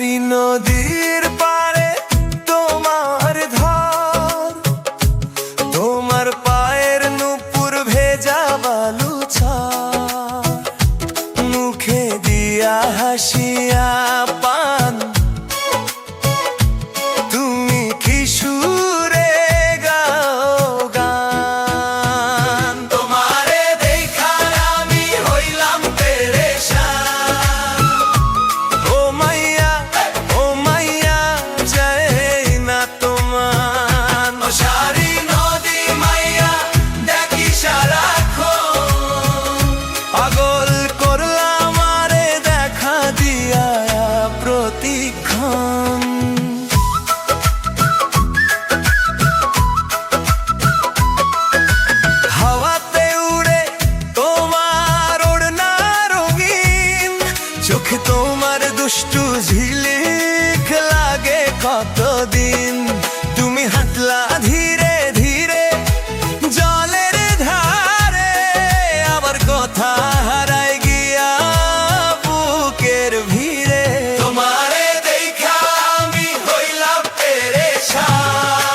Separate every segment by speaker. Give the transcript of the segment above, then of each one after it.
Speaker 1: সারি নদীর পারে তোমার ঘর, তোমার পায়ের নুপুর ভেজা বালু ছাড়, মুখে দিয়া হাসিয়া পান তুমি কি সুরে গাও গান। তোমারে দেখা আমি হইলাম পেরেশান, ও মাইয়া যায় না তোমার। ও সারি নদী মাইয়া দেখি সারাক্ষণ, পাগল করলাম আরে দেখা দিয়া প্রতিক্ষণ। হাওয়াতে উড়ে তোমার ওড়না রঙিন, চোখে তোমার দুষ্টু ঝিলিক লাগে কতদিন। তুমি হাঁটলা ধীরে ধীরে জলের ধারে, আবার কথা হারায় গিয়া বুকের ভিড়ে। তোমারে দেখা আমি হইলাম পেরেশান,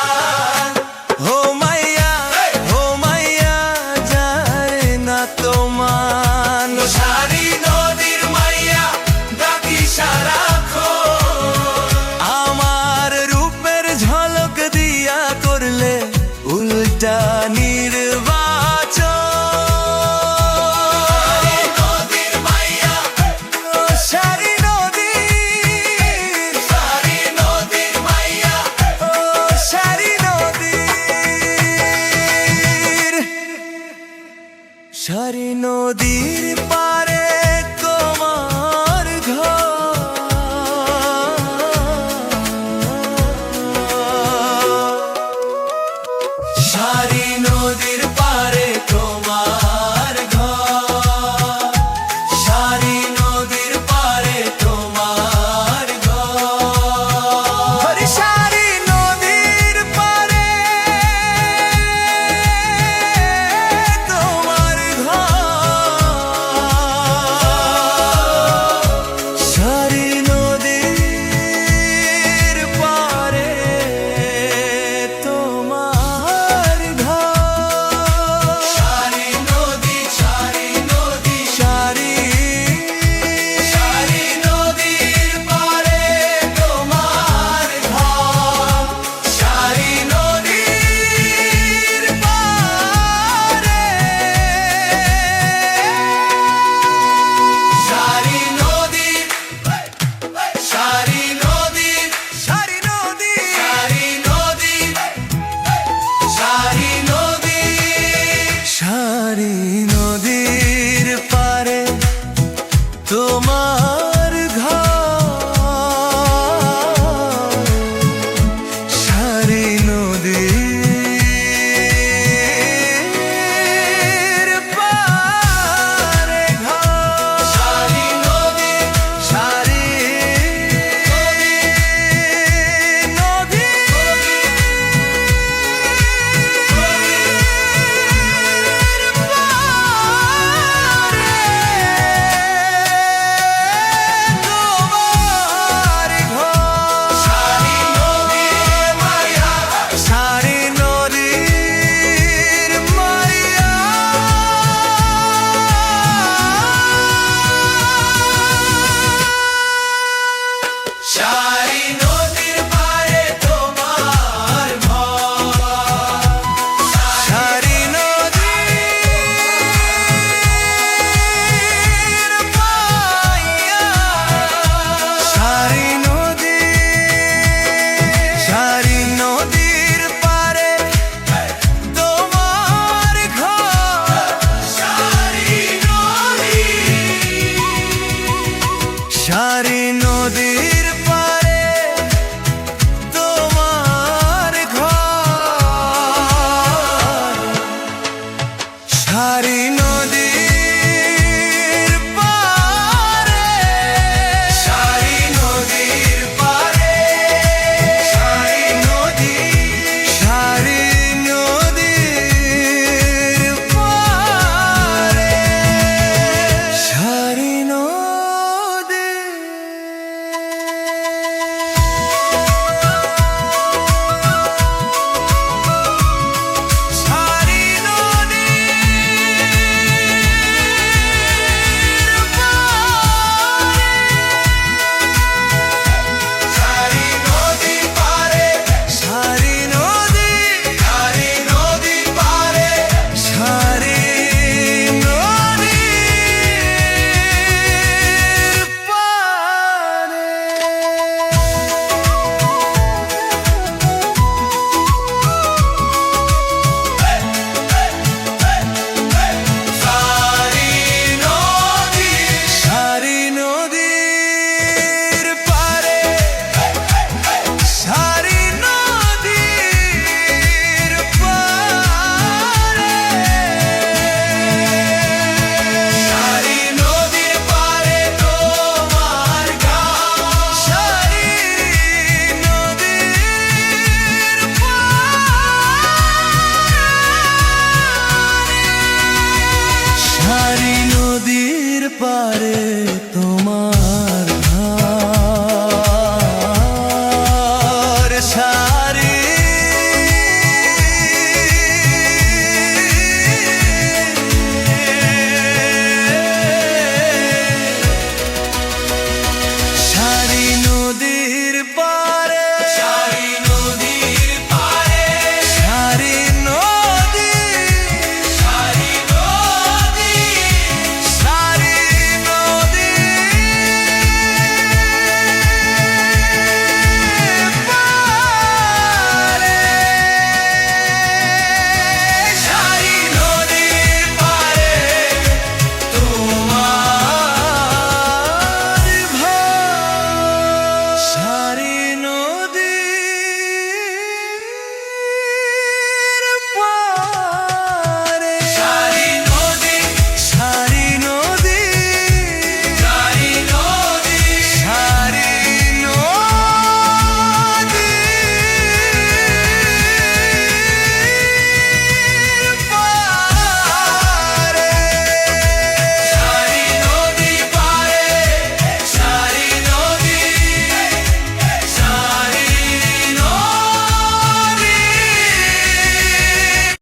Speaker 1: ও মাইয়া যায় না তোমার। সারি নদীর মাইয়া ডাকি সারাক্ষণ, আমার রূপের ঝলক দিয়া করলে উল্টা নির্বাচন। নদীর মাইয়া সারি নদীর মাইয়া, সারি নদীর পারে তোমার ঘর, সারি নদীর পারে তোমার ঘর, সারি নদীর পারে তোমার ঘর। সারি নদীর পারে তোমার ঘর, সারি নদীর পারে তোমার ঘর। সারি নদী সারি নদীর পারে তোমার ঘর, সারি নদীর পারে, সারি নদীর, সারি নদীর, সারি নদীর, সারি নদীর, সারি নদীর পারে তোমার ঘর, সারি নদীর পারে ঘর। সারি নদীর, সারি সারি নদীর পারে তোমার ঘর, সারি নদীর মাইয়া, সারি নদীর পারে তোমার ঘর, সারি নদীর পারে তোমার ঘর, সারি নদী।